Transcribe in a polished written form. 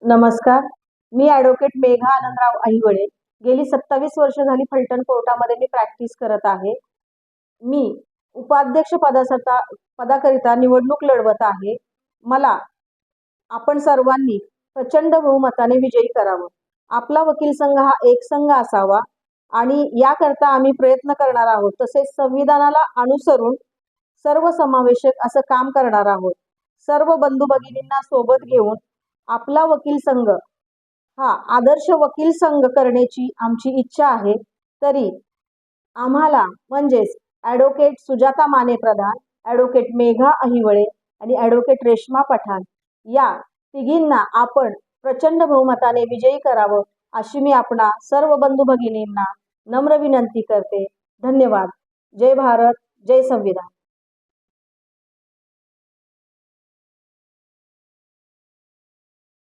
नमस्कार. मी ॲडव्होकेट मेघा आनंदराव अहिवळे. गेली 27 वर्ष झाली फलटण कोर्टामध्ये मी प्रॅक्टिस करत आहे. मी उपाध्यक्ष पदाकरिता निवडणूक लढवत आहे. मला आपण सर्वांनी प्रचंड बहुमताने विजयी करावं. आपला वकील संघ हा एक संघ असावा आणि याकरता आम्ही प्रयत्न करणार आहोत. तसेच संविधानाला अनुसरून सर्वसमावेशक असं काम करणार आहोत. सर्व बंधू भगिनींना सोबत घेऊन आपला वकील संघ हा आदर्श वकील संघ करण्याची आमची इच्छा आहे. तरी आम्हाला म्हणजेच ॲडव्होकेट सुजाता माने प्रधान, ॲडव्होकेट मेघा अहिवळे आणि ॲडव्होकेट रेश्मा पठाण या तिघींना आपण प्रचंड बहुमताने विजयी करावं अशी मी आपणा सर्व बंधू भगिनींना नम्र विनंती करते. धन्यवाद. जय भारत, जय संविधान.